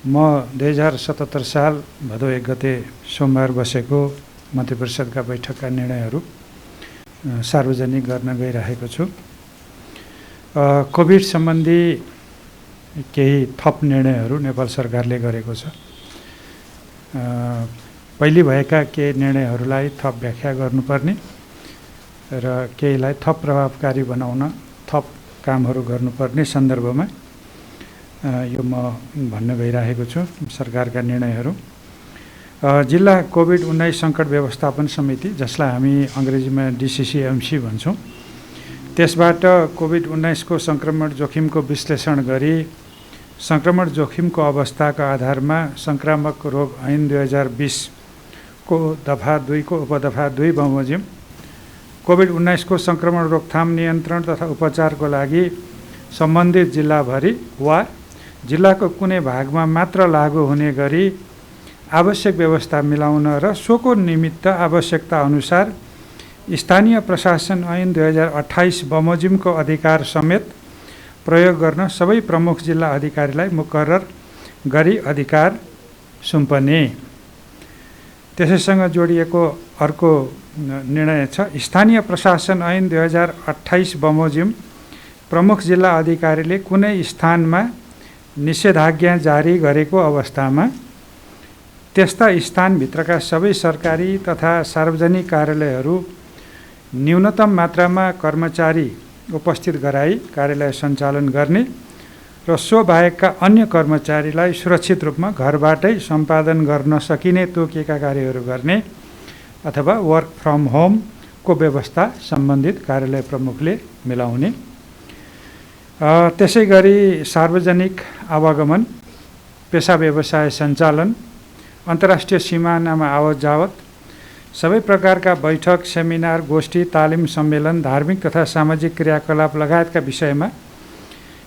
म 2077 साल भदौ 1 गते सोमबार बसेको मन्त्री परिषदका बैठकका निर्णयहरू सार्वजनिक गर्न गइरहेको छु। कोभिड सम्बन्धी केही थप निर्णयहरू नेपाल सरकारले गरेको छ। पहिले भएका केही निर्णयहरूलाई थप व्याख्या गर्नुपर्ने र केहीलाई थप प्रभावकारी बनाउन थप कामहरू गर्नुपर्ने सन्दर्भमा यो म भन्न गइरहेको छु। सरकारका निर्णयहरू जिल्ला कोभिड-19 सङ्कट व्यवस्थापन समिति, जसलाई हामी अङ्ग्रेजीमा DCCMC भन्छौँ, त्यसबाट कोभिड-19 को सङ्क्रमण जोखिमको विश्लेषण गरी सङ्क्रमण जोखिमको अवस्थाका आधारमा सङ्क्रामक रोग ऐन 2020 को दफा 2 को उपदफा 2 बमोजिम कोभिड-19 को सङ्क्रमण रोकथाम, नियन्त्रण तथा उपचारको लागि सम्बन्धित जिल्लाभरि वा जिल्लाको कुनै भागमा मात्र लागू हुने गरी आवश्यक व्यवस्था मिलाउन र सोको निमित्त आवश्यकता अनुसार स्थानीय प्रशासन ऐन 2028 बमोजिमको अधिकार समेत प्रयोग गर्न सबै प्रमुख जिल्ला अधिकारीलाई मुकर्रर गरी अधिकार सुम्पने। त्यसैसँग जोडिएको अर्को निर्णय छ, स्थानीय प्रशासन ऐन 2028 बमोजिम प्रमुख जिल्ला अधिकारीले कुनै स्थानमा निषेधाज्ञा जारी गरेको अवस्थामा त्यस्ता स्थानभित्रका सबै सरकारी तथा सार्वजनिक कार्यालयहरू न्यूनतम मात्रामा कर्मचारी उपस्थित गराई कार्यालय सञ्चालन गर्ने र सो बाहेकका अन्य कर्मचारीलाई सुरक्षित रूपमा घरबाटै सम्पादन गर्न सकिने तोकिएका कार्यहरू गर्ने अथवा वर्क फ्रम होमको व्यवस्था सम्बन्धित कार्यालय प्रमुखले मिलाउने। त्यसै गरी सार्वजनिक आवागमन, पेसा व्यवसाय सञ्चालन, अन्तर्राष्ट्रिय सिमानामा आवत जावत, सबै प्रकारका बैठक, सेमिनार, गोष्ठी, तालिम, सम्मेलन, धार्मिक तथा सामाजिक क्रियाकलाप लगायतका विषयमा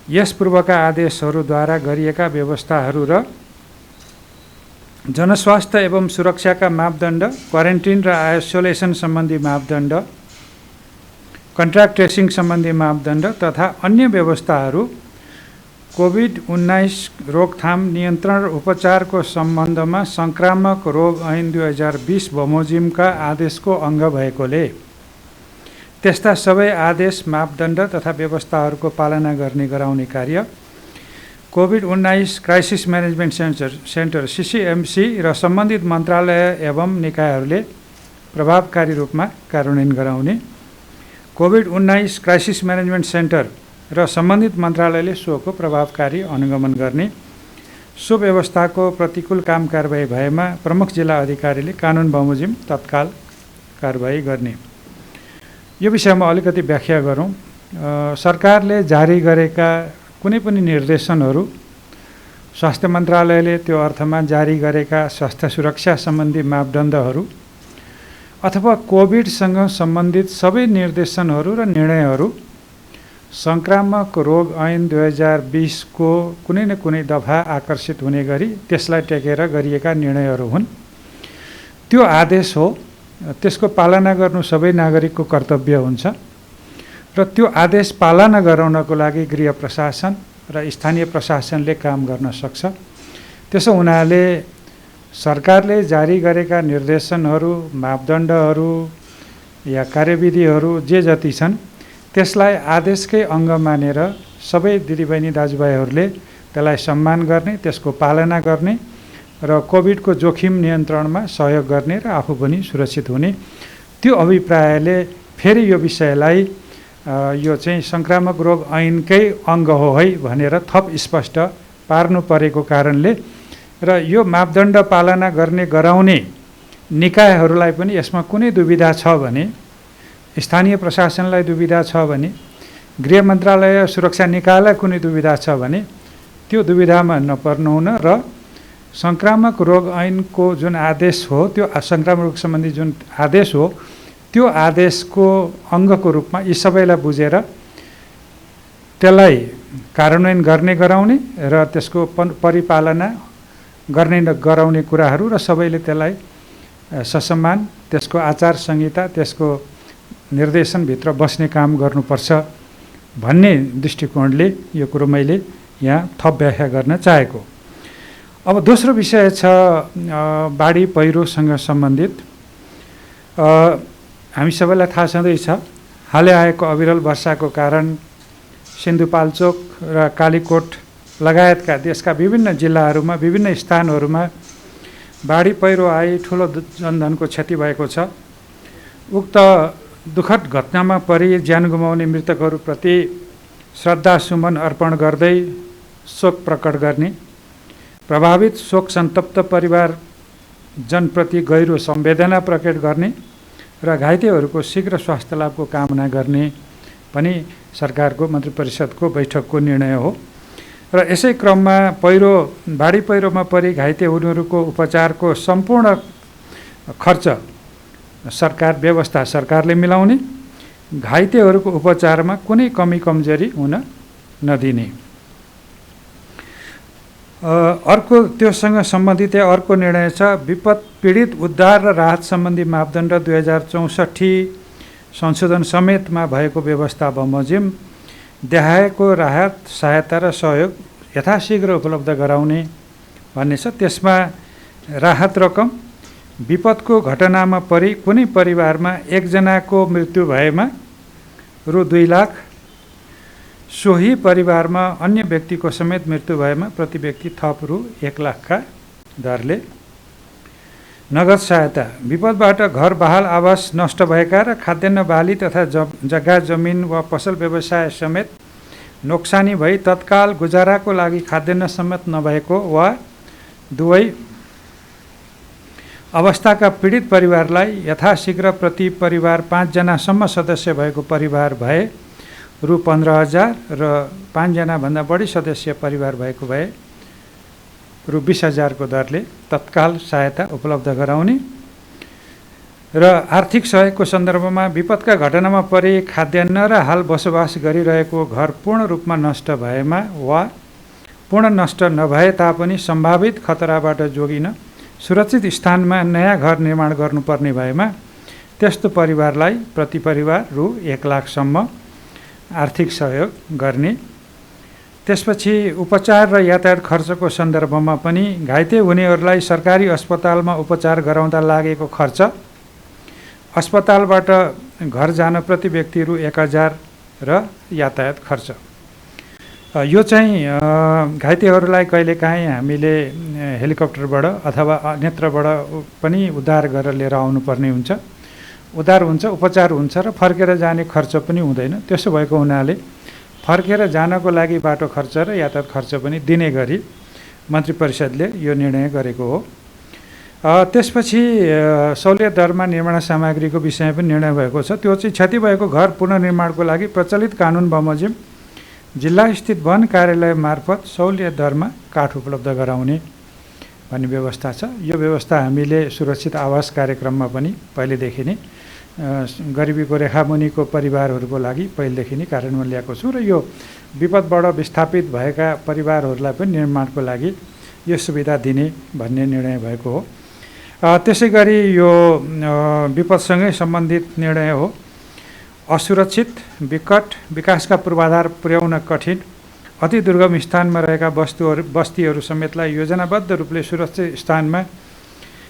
यस पूर्वका आदेशहरूद्वारा गरिएका व्यवस्थाहरू र जनस्वास्थ्य एवं सुरक्षाका मापदण्ड, क्वारेन्टिन र आइसोलेसन सम्बन्धी मापदण्ड, कन्ट्र्याक्ट ट्रेसिङ सम्बन्धी मापदण्ड तथा अन्य व्यवस्थाहरू कोभिड-19 रोकथाम, नियन्त्रण र उपचारको सम्बन्धमा सङ्क्रामक रोग ऐन 2020 बमोजिमका आदेशको अङ्ग भएकोले त्यस्ता सबै आदेश, मापदण्ड तथा व्यवस्थाहरूको पालना गर्ने गराउने कार्य COVID-19 crisis management centre CCMC र सम्बन्धित मन्त्रालय एवं निकायहरूले प्रभावकारी रूपमा कार्यान्वयन गराउने। कोभिड-19 क्राइसिस म्यानेजमेन्ट सेन्टर र सम्बन्धित मन्त्रालयले सोको प्रभावकारी अनुगमन गर्ने। सो व्यवस्थाको प्रतिकूल काम कारबाही भएमा प्रमुख जिल्ला अधिकारीले कानुन बमोजिम तत्काल कारबाही गर्ने। यो विषयमा अलिकति व्याख्या गरौँ। सरकारले जारी गरेका कुनै पनि निर्देशनहरू, स्वास्थ्य मन्त्रालयले त्यो अर्थमा जारी गरेका स्वास्थ्य सुरक्षा सम्बन्धी मापदण्डहरू अथवा कोभिडसँग सम्बन्धित सबै निर्देशनहरू र निर्णयहरू सङ्क्रामक रोग ऐन 2020 को कुनै न कुनै दफा आकर्षित हुने गरी त्यसलाई टेकेर गरिएका निर्णयहरू हुन्। त्यो आदेश हो, त्यसको पालना गर्नु सबै नागरिकको कर्तव्य हुन्छ र त्यो आदेश पालना गराउनको लागि गृह प्रशासन र स्थानीय प्रशासनले काम गर्न सक्छ। त्यसो हुनाले सरकारले जारी गरेका निर्देशनहरू, मापदण्डहरू या कार्यविधिहरू जे जति छन् त्यसलाई आदेशकै अङ्ग मानेर सबै दिदीबहिनी दाजुभाइहरूले त्यसलाई सम्मान गर्ने, त्यसको पालना गर्ने र कोभिडको जोखिम नियन्त्रणमा सहयोग गर्ने र आफू पनि सुरक्षित हुने। त्यो अभिप्रायले फेरि यो विषयलाई यो चाहिँ सङ्क्रामक रोग ऐनकै अङ्ग हो है भनेर थप स्पष्ट पार्नु परेको कारणले र यो मापदण्ड पालना गर्ने गराउने निकायहरूलाई पनि यसमा कुनै दुविधा छ भने, स्थानीय प्रशासनलाई दुविधा छ भने, गृह मन्त्रालय सुरक्षा निकायलाई कुनै दुविधा छ भने त्यो दुविधामा नपर्नु हुन र सङ्क्रामक रोग ऐनको जुन आदेश हो, त्यो सङ्क्रामक रोग सम्बन्धी जुन आदेश हो, त्यो आदेशको अङ्गको रूपमा यी सबैलाई बुझेर त्यसलाई कार्यान्वयन गर्ने गराउने र त्यसको परिपालना गर्ने गराउने कुराहरू र सबैले त्यसलाई ससम्मान, त्यसको आचार संहिता, त्यसको निर्देशनभित्र बस्ने काम गर्नुपर्छ भन्ने दृष्टिकोणले यो कुरो मैले यहाँ थप व्याख्या गर्न चाहेको। अब दोस्रो विषय छ बाढी पहिरोसँग सम्बन्धित। हामी सबैलाई थाहा छँदैछ, हालै आएको अविरल वर्षाको कारण सिन्धुपाल्चोक र कालीकोट लगायतका देशका विभिन्न जिल्लाहरूमा विभिन्न स्थानहरूमा बाढी पहिरो आई ठुलो जनधनको क्षति भएको छ। उक्त दुःखद घटनामा परि ज्यान गुमाउने मृतकहरूप्रति श्रद्धासुमन अर्पण गर्दै शोक प्रकट गर्ने, प्रभावित शोक सन्तप्त परिवारजनप्रति गहिरो संवेदना प्रकट गर्ने र घाइतेहरूको शीघ्र स्वास्थ्य लाभको कामना गर्ने पनि सरकारको मन्त्री परिषदको बैठकको निर्णय हो। र यसै क्रममा बाढी पहिरोमा परि घाइते हुनेहरूको उपचारको सम्पूर्ण खर्च व्यवस्था सरकारले मिलाउने, घाइतेहरूको उपचारमा कुनै कमी कमजोरी हुन नदिने। अर्को त्योसँग सम्बन्धित अर्को निर्णय छ विपद पीडित उद्धार र राहत सम्बन्धी मापदण्ड 2064 संशोधन समेतमा भएको व्यवस्था बमोजिम देखाएको राहत सहायता र सहयोग यथाशीघ्र उपलब्ध गराउने भन्ने छ। त्यसमा राहत रकम विपदको घटनामा परि कुनै परिवारमा एकजनाको मृत्यु भएमा रु 2 लाख, सोही परिवारमा अन्य व्यक्तिको समेत मृत्यु भएमा प्रति व्यक्ति थप रु 1 लाखका दरले नगद सहायता, विपदबाट घर बहाल आवास नष्ट भएका र खाद्यान्न बाली तथा जग्गा जमिन वा पसल व्यवसाय समेत नोक्सानी भई तत्काल गुजाराको लागि खाद्यान्न समेत नभएको वा दुवै अवस्थाका पीडित परिवारलाई यथाशीघ्र प्रति परिवार 5 जनासम्म सदस्य भएको परिवार भए रु 15,000 र 5 जनाभन्दा बढी सदस्य परिवार भएको भए रु 20,000 को दरले तत्काल सहायता उपलब्ध गराउने र आर्थिक सहयोगको सन्दर्भमा विपदका घटनामा परि खाद्यान्न र हाल बसोबास गरिरहेको घर पूर्ण रूपमा नष्ट भएमा वा पूर्ण नष्ट नभए तापनि सम्भावित खतराबाट जोगिन सुरक्षित स्थानमा नयाँ घर निर्माण गर्नुपर्ने भएमा त्यस्तो परिवारलाई प्रति परिवार रु 1 लाखसम्म आर्थिक सहयोग गर्ने। त्यसपछि उपचार र यातायात खर्चको सन्दर्भमा पनि घाइते हुनेहरूलाई सरकारी अस्पतालमा उपचार गराउँदा लागेको खर्च, अस्पतालबाट घर जान प्रति व्यक्ति रु 1,000 र यातायात खर्च। यो चाहिँ घाइतेहरूलाई कहिलेकाहीँ हामीले हेलिकप्टरबाट अथवा अन्यत्रबाट पनि उद्धार गरेर लिएर आउनुपर्ने हुन्छ। उद्धार हुन्छ, उपचार हुन्छ र फर्केर जाने खर्च पनि हुँदैन। त्यसो भएको हुनाले फर्केर जानको लागि बाटो खर्च र यातायात खर्च पनि दिने गरी मन्त्री परिषदले यो निर्णय गरेको हो। त्यसपछि सहुलियत दरमा निर्माण सामग्रीको विषय पनि निर्णय भएको छ। त्यो चाहिँ क्षति भएको घर पुनर्निर्माणको लागि प्रचलित कानुन बमोजिम जिल्लास्थित वन कार्यालय मार्फत सहुलियत दरमा काठ उपलब्ध गराउने भन्ने व्यवस्था छ। यो व्यवस्था हामीले सुरक्षित आवास कार्यक्रममा पनि पहिलेदेखि नै गरिबीको रेखामुनिको परिवारहरूको लागि पहिलेदेखि नै कार्यान्वयन ल्याएको छु र यो विपदबाट विस्थापित भएका परिवारहरूलाई पनि निर्माणको लागि यो सुविधा दिने भन्ने निर्णय भएको हो। त्यसै गरी यो विपदसँगै सम्बन्धित निर्णय हो। असुरक्षित, विकट, विकासका पूर्वाधार पुर्याउन कठिन, अति दुर्गम स्थानमा रहेका बस्तीहरू समेतलाई योजनाबद्ध रूपले सुरक्षित स्थानमा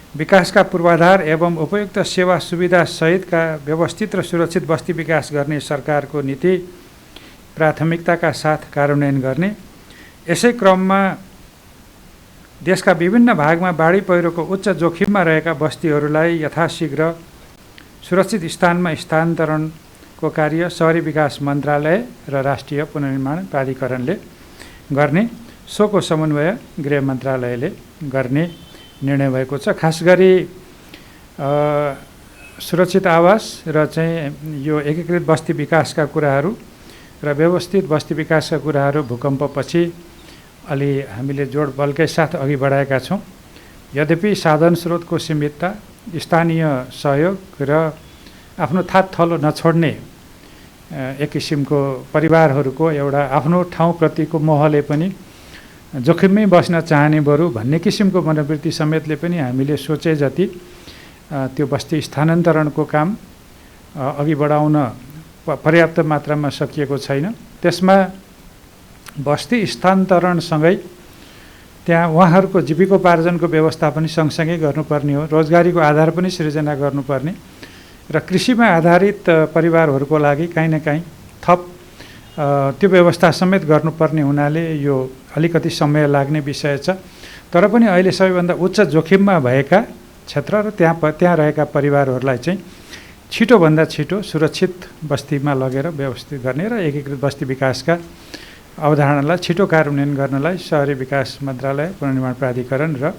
विकासका पूर्वाधार एवं उपयुक्त सेवा सुविधा सहितका व्यवस्थित र सुरक्षित बस्ती विकास गर्ने सरकारको नीति प्राथमिकताका साथ कार्यान्वयन गर्ने। यसै क्रममा देशका विभिन्न भागमा बाढी पहिरोको उच्च जोखिममा रहेका बस्तीहरूलाई यथाशीघ्र सुरक्षित स्थानमा स्थानान्तरणको कार्य शहरी विकास मन्त्रालय र राष्ट्रिय पुनर्निर्माण प्राधिकरणले गर्ने, सोको समन्वय गृह मन्त्रालयले गर्ने निर्णय भएको छ। खास गरी सुरक्षित आवास र चाहिँ यो एकीकृत बस्ती विकासका कुराहरू र व्यवस्थित बस्ती विकासका कुराहरू भूकम्पपछि अलि हामीले जोड बलकै साथ अघि बढाएका छौँ। यद्यपि साधन स्रोतको सीमितता, स्थानीय सहयोग र आफ्नो थात थलो नछोड्ने एक किसिमको परिवारहरूको एउटा आफ्नो ठाउँप्रतिको मोहले पनि जोखिममै बस्न चाहने बरु भन्ने किसिमको मनोवृत्ति समेतले पनि हामीले सोचे जति त्यो बस्ती स्थानान्तरणको काम अघि बढाउन पर्याप्त मात्रामा सकिएको छैन। त्यसमा बस्ती स्थानान्तरणसँगै त्यहाँ उहाँहरूको जीविकोपार्जनको व्यवस्था पनि सँगसँगै गर्नुपर्ने हो, रोजगारीको आधार पनि सृजना गर्नुपर्ने र कृषिमा आधारित परिवारहरूको लागि काहीँ न काहीँ थप त्यो व्यवस्था समेत गर्नुपर्ने हुनाले यो अलिकति समय लाग्ने विषय छ। तर पनि अहिले सबैभन्दा उच्च जोखिममा भएका क्षेत्र र त्यहाँ रहेका परिवारहरूलाई चाहिँ छिटोभन्दा छिटो सुरक्षित बस्तीमा लगेर व्यवस्थित गर्ने र एकीकृत बस्ती विकासका अवधारणालाई छिटो कार्यान्वयन गर्नलाई शहरी विकास मन्त्रालय, पुनर्निर्माण प्राधिकरण र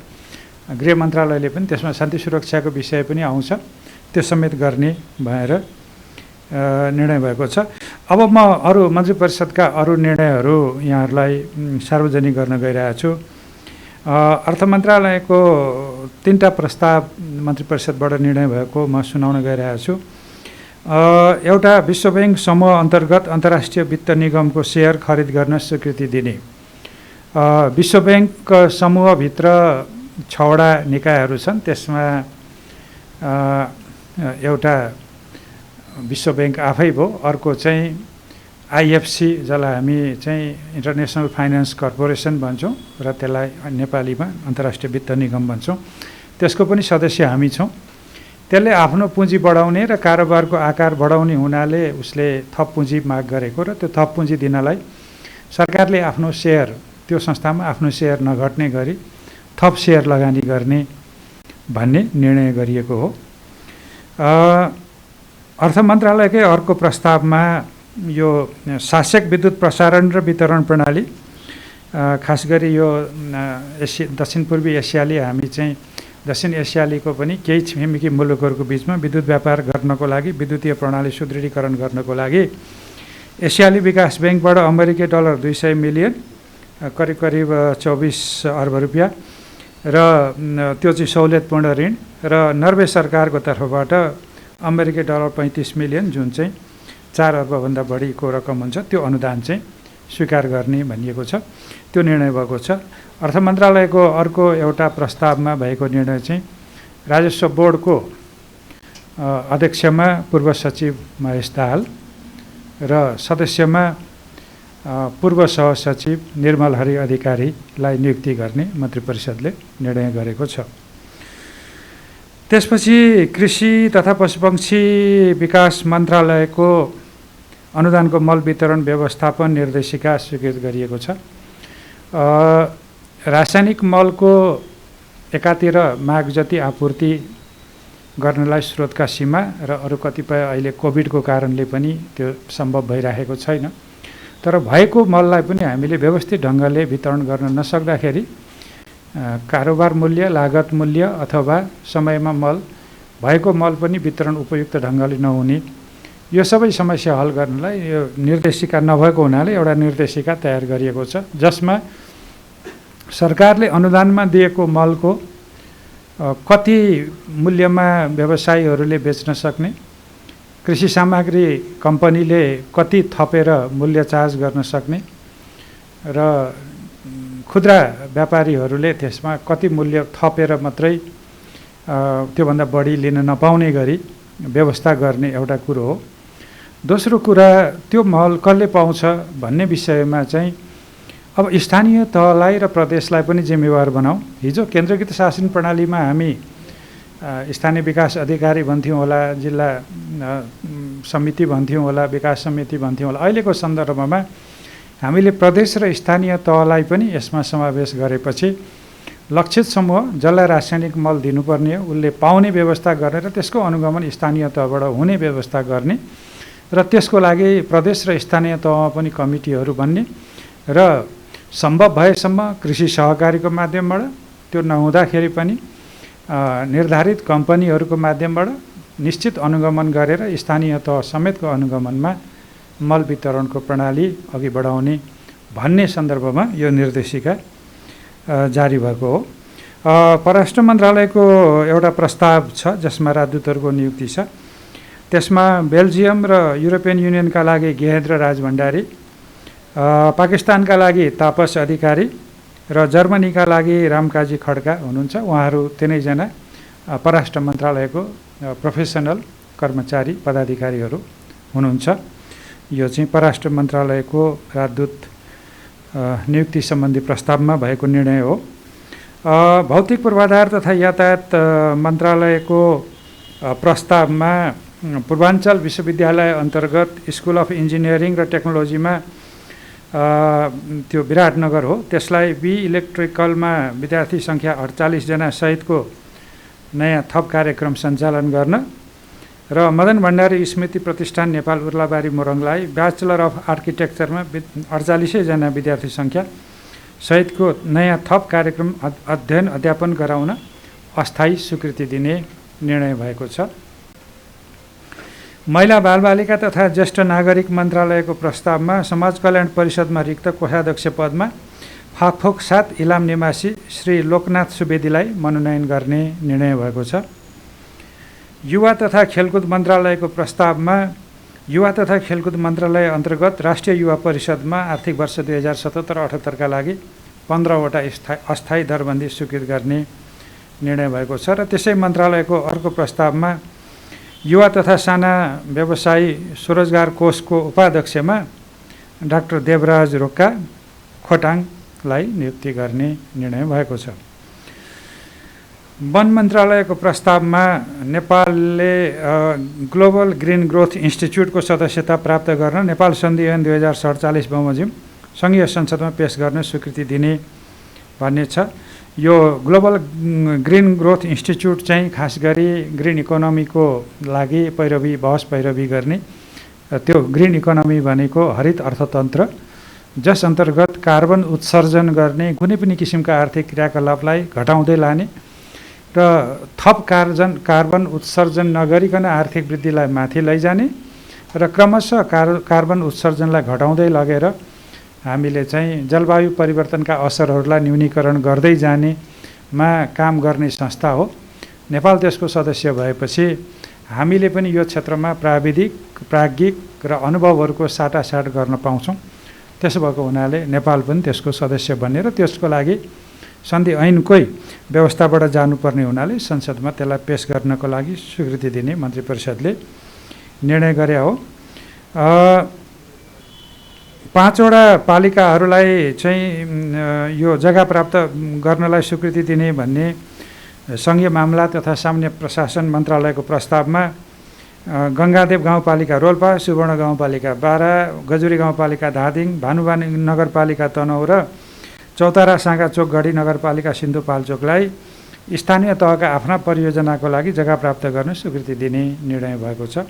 गृह मन्त्रालयले पनि त्यसमा शान्ति सुरक्षाको विषय पनि आउँछ, त्यो समेत गर्ने भएर निर्णय भएको छ। अब म अरू मन्त्री परिषदका अरू निर्णयहरू यहाँहरूलाई सार्वजनिक गर्न गइरहेको छु। अर्थ मन्त्रालयको 3टा प्रस्ताव मन्त्री परिषदबाट निर्णय भएको म सुनाउन गइरहेको छु। एउटा विश्व बैंक समूह अन्तर्गत अन्तर्राष्ट्रिय वित्त निगमको सेयर खरिद गर्न स्वीकृति दिने। विश्व बैंक समूहभित्र 6वटा निकायहरू छन्, त्यसमा एउटा विश्व बैंक आफै भयो, अर्को चाहिँ आइएफसी जसलाई हामी चाहिँ इन्टरनेसनल फाइनेन्स कर्पोरेसन भन्छौँ र त्यसलाई नेपालीमा अन्तर्राष्ट्रिय वित्त निगम भन्छौँ, त्यसको पनि सदस्य हामी छौँ। त्यसले आफ्नो पुँजी बढाउने र कारोबारको आकार बढाउने हुनाले उसले थप पुँजी माग गरेको र त्यो थप पुँजी दिनलाई सरकारले आफ्नो सेयर, त्यो संस्थामा आफ्नो सेयर नघट्ने गरी थप सेयर लगानी गर्ने भन्ने निर्णय गरिएको हो। अर्थ मन्त्रालयकै अर्को प्रस्तावमा यो शासक विद्युत प्रसारण र वितरण प्रणाली, खास गरी यो दक्षिण पूर्वी एसियाली, हामी चाहिँ दक्षिण एसियालीको पनि केही छिमेकी मुलुकहरूको बिचमा विद्युत व्यापार गर्नको लागि, विद्युतीय प्रणाली सुदृढीकरण गर्नको लागि एसियाली विकास ब्याङ्कबाट अमेरिकी डलर 200 मिलियन, करिब करिब 24 अर्ब रुपियाँ र त्यो चाहिँ सहुलियतपूर्ण ऋण, र नर्वे सरकारको तर्फबाट अमेरिकी डलर 35 मिलियन, जुन चाहिँ 4 अर्बभन्दा बढीको रकम हुन्छ, त्यो अनुदान चाहिँ स्वीकार गर्ने भनिएको छ। त्यो निर्णय भएको छ। अर्थ मन्त्रालयको अर्को एउटा प्रस्तावमा भएको निर्णय चाहिँ राजस्व बोर्डको अध्यक्षमा पूर्व सचिव महेश दाहाल र सदस्यमा पूर्व सहसचिव निर्मल हरि अधिकारीलाई नियुक्ति गर्ने मन्त्री परिषदले निर्णय गरेको छ। त्यसपछि कृषि तथा पशुपक्षी विकास मन्त्रालयको अनुदानको मल वितरण व्यवस्थापन निर्देशिका स्वीकृत गरिएको छ। रासायनिक मलको एकातिर माग जति आपूर्ति गर्नलाई स्रोतका सीमा र अरू कतिपय अहिले कोभिडको कारणले पनि त्यो सम्भव भइरहेको छैन, तर भएको मललाई पनि हामीले व्यवस्थित ढङ्गले वितरण गर्न नसक्दाखेरि कारोबार मूल्य, लागत मूल्य अथवा समयमा मल भएको मल पनि वितरण उपयुक्त ढङ्गले नहुने, यो सबै समस्या हल गर्नलाई यो निर्देशिका नभएको हुनाले एउटा निर्देशिका तयार गरिएको छ, जसमा सरकारले अनुदानमा दिएको मलको कति मूल्यमा व्यवसायीहरूले बेच्न सक्ने, कृषि सामग्री कम्पनीले कति थपेर मूल्य चार्ज गर्न सक्ने र खुद्रा व्यापारीहरूले त्यसमा कति मूल्य थपेर मात्रै त्योभन्दा बढी लिन नपाउने गरी व्यवस्था गर्ने एउटा कुरो हो। दोस्रो कुरा, त्यो मल कसले पाउँछ भन्ने विषयमा चाहिँ अब स्थानीय तहलाई र प्रदेशलाई पनि जिम्मेवार बनाऊ। हिजो केन्द्रीकृत शासन प्रणालीमा हामी स्थानीय विकास अधिकारी भन्थ्यौँ होला, जिल्ला समिति भन्थ्यौँ होला, विकास समिति भन्थ्यौँ होला। अहिलेको सन्दर्भमा हामीले प्रदेश र स्थानीय तहलाई पनि यसमा समावेश गरेपछि लक्षित समूह जसलाई रासायनिक मल दिनुपर्ने हो उसले पाउने व्यवस्था गर्ने र त्यसको अनुगमन स्थानीय तहबाट हुने व्यवस्था गर्ने र त्यसको लागि प्रदेश र स्थानीय तहमा पनि कमिटीहरू बन्ने र सम्भव भएसम्म कृषि सहकारीको माध्यमबाट, त्यो नहुँदाखेरि पनि निर्धारित कम्पनीहरूको माध्यमबाट निश्चित अनुगमन गरेर स्थानीय तह समेतको अनुगमनमा मल वितरणको प्रणाली अघि बढाउने भन्ने सन्दर्भमा यो निर्देशिका जारी भएको हो। परराष्ट्र मन्त्रालयको एउटा प्रस्ताव छ जसमा राजदूतहरूको नियुक्ति छ। त्यसमा बेल्जियम र युरोपियन युनियनका लागि गेहेन्द्र राज भण्डारी, पाकिस्तानका लागि तापस अधिकारी र जर्मनीका लागि रामकाजी खड्का हुनुहुन्छ। उहाँहरू तिनैजना परराष्ट्र मन्त्रालयको प्रोफेसनल कर्मचारी पदाधिकारीहरू हुनुहुन्छ। यो चाहिँ परराष्ट्र मन्त्रालयको राजदूत नियुक्ति सम्बन्धी प्रस्तावमा भएको निर्णय हो। भौतिक पूर्वाधार तथा यातायात मन्त्रालयको प्रस्तावमा पूर्वाञ्चल विश्वविद्यालय अन्तर्गत स्कुल अफ इन्जिनियरिङ र टेक्नोलोजीमा त्यो विराटनगर हो, त्यसलाई बी इलेक्ट्रिकलमा विद्यार्थी सङ्ख्या 48 जना सहितको नयाँ थप कार्यक्रम सञ्चालन गर्न र मदन भण्डारी स्मृति प्रतिष्ठान नेपाल उर्लाबारी मोरङलाई ब्याचलर अफ आर्किटेक्चरमा 48 जना विद्यार्थी सङ्ख्या सहितको नयाँ थप कार्यक्रम अध्ययन अध्यापन गराउन अस्थायी स्वीकृति दिने निर्णय भएको छ। महिला बालबालिका तथा ज्येष्ठ नागरिक मन्त्रालयको प्रस्तावमा समाज कल्याण परिषदमा रिक्त कोषाध्यक्ष पदमा फाकफोक 7 इलाम निवासी श्री लोकनाथ सुवेदीलाई मनोनयन गर्ने निर्णय भएको छ। युवा तथा खेलकुद मन्त्रालयको प्रस्तावमा युवा तथा खेलकुद मन्त्रालय अन्तर्गत राष्ट्रिय युवा परिषदमा आर्थिक वर्ष 2077-78 का लागि 15वटा अस्थायी दरबन्दी स्वीकृत गर्ने निर्णय भएको छ। र त्यसै मन्त्रालयको अर्को प्रस्तावमा युवा तथा साना व्यवसायी स्वरोजगार कोषको उपाध्यक्षमा डाक्टर देवराज रोक्का खोटाङलाई नियुक्ति गर्ने निर्णय भएको छ। वन मन्त्रालयको प्रस्तावमा नेपालले ग्लोबल ग्रिन ग्रोथ इन्स्टिच्युटको सदस्यता प्राप्त गर्न नेपाल सन्धि ऐन 2047 बमोजिम सङ्घीय संसदमा पेश गर्न स्वीकृति दिने भन्ने छ। यो ग्लोबल ग्रिन ग्रोथ इन्स्टिच्युट चाहिँ खास गरी ग्रिन इकोनोमीको लागि बहस पैरवी गर्ने, त्यो ग्रिन इकोनोमी भनेको हरित अर्थतन्त्र जस अन्तर्गत कार्बन उत्सर्जन गर्ने कुनै पनि किसिमका आर्थिक क्रियाकलापलाई घटाउँदै लाने र थप कार्बन उत्सर्जन नगरिकन आर्थिक वृद्धिलाई माथि लैजाने र क्रमशः कार्बन उत्सर्जनलाई घटाउँदै लगेर हामीले चाहिँ जलवायु परिवर्तनका असरहरूलाई न्यूनीकरण गर्दै जानेमा काम गर्ने संस्था हो। नेपाल त्यसको सदस्य भएपछि हामीले पनि यो क्षेत्रमा प्राज्ञिक र अनुभवहरूको साटासाट गर्न पाउँछौँ। त्यसो भएको हुनाले नेपाल पनि त्यसको सदस्य बन्ने र त्यसको लागि सन्धि ऐनकै व्यवस्थाबाट जानुपर्ने हुनाले संसदमा त्यसलाई पेश गर्नको लागि स्वीकृति दिने मन्त्री परिषदले निर्णय गरे हो। 5वटा पालिकाहरूलाई चाहिँ यो जग्गा प्राप्त गर्नलाई स्वीकृति दिने भन्ने सङ्घीय मामला तथा सामान्य प्रशासन मन्त्रालयको प्रस्तावमा गङ्गादेव गाउँपालिका रोल्पा, सुवर्ण गाउँपालिका बारा, गजुरी गाउँपालिका धादिङ, भानुवानी नगरपालिका तनहुँ र चौतारा साँगाचोक गढी नगरपालिका सिन्धुपाल्चोकलाई स्थानीय तहका आफ्ना परियोजनाको लागि जग्गा प्राप्त गर्न स्वीकृति दिने निर्णय भएको छ।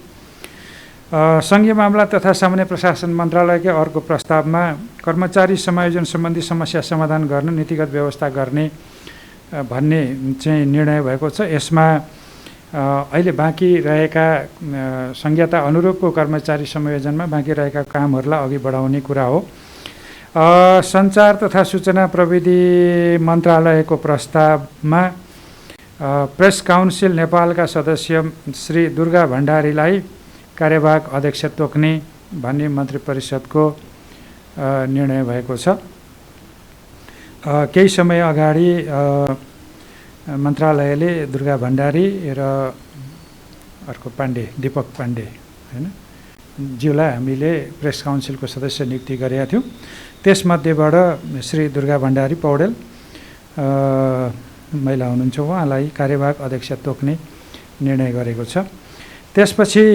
सङ्घीय मामला तथा सामान्य प्रशासन मन्त्रालयकै अर्को प्रस्तावमा कर्मचारी समायोजन सम्बन्धी समस्या समाधान गर्न नीतिगत व्यवस्था गर्ने भन्ने चाहिँ निर्णय भएको छ। यसमा अहिले बाँकी रहेका संहिता अनुरूपको कर्मचारी समायोजनमा बाँकी रहेका कामहरूलाई अघि बढाउने कुरा हो। सञ्चार तथा सूचना प्रविधि मन्त्रालयको प्रस्तावमा प्रेस काउन्सिल नेपालका सदस्य श्री दुर्गा भण्डारीलाई कार्यवाहक अध्यक्ष तोक्ने भन्ने मन्त्री परिषदको निर्णय भएको छ। केही समय अगाडि मन्त्रालयले दुर्गा भण्डारी र अर्को पाण्डे, दीपक पाण्डे हैन ज्यूलाई हामीले प्रेस काउन्सिलको सदस्य नियुक्ति गरेका थियौँ। त्यसमध्येबाट श्री दुर्गा भण्डारी पौडेल महिला हुनुहुन्छ, उहाँलाई कार्यवाहक अध्यक्ष तोक्ने निर्णय गरेको छ। त्यसपछि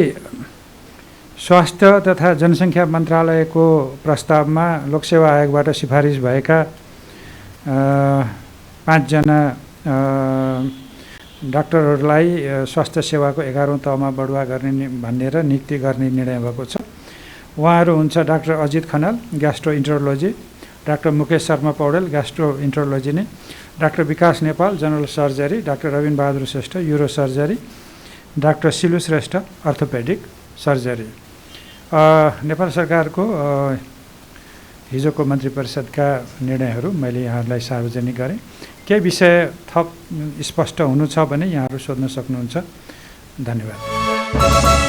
स्वास्थ्य तथा जनसङ्ख्या मन्त्रालयको प्रस्तावमा लोकसेवा आयोगबाट सिफारिस भएका 5 जना डाक्टरहरूलाई स्वास्थ्य सेवाको 11औं तहमा बढुवा गर्ने भनेर नियुक्ति गर्ने निर्णय भएको छ। उहाँहरू हुन्छ doctor Ajit Khanal gastroenterology, doctor Mukesh Sharma Paudel gastroenterology नै, doctor Bikash Nepal general surgery, doctor Rabin Bahadur Shrestha uro surgery, doctor Silu Shrestha orthopaedic surgery. Nepal सरकारको हिजोको मन्त्री परिषदका निर्णयहरू मैले यहाँहरूलाई सार्वजनिक गरेँ। केही विषय थप स्पष्ट हुनु छ भने यहाँहरू सोध्न सक्नुहुन्छ। धन्यवाद।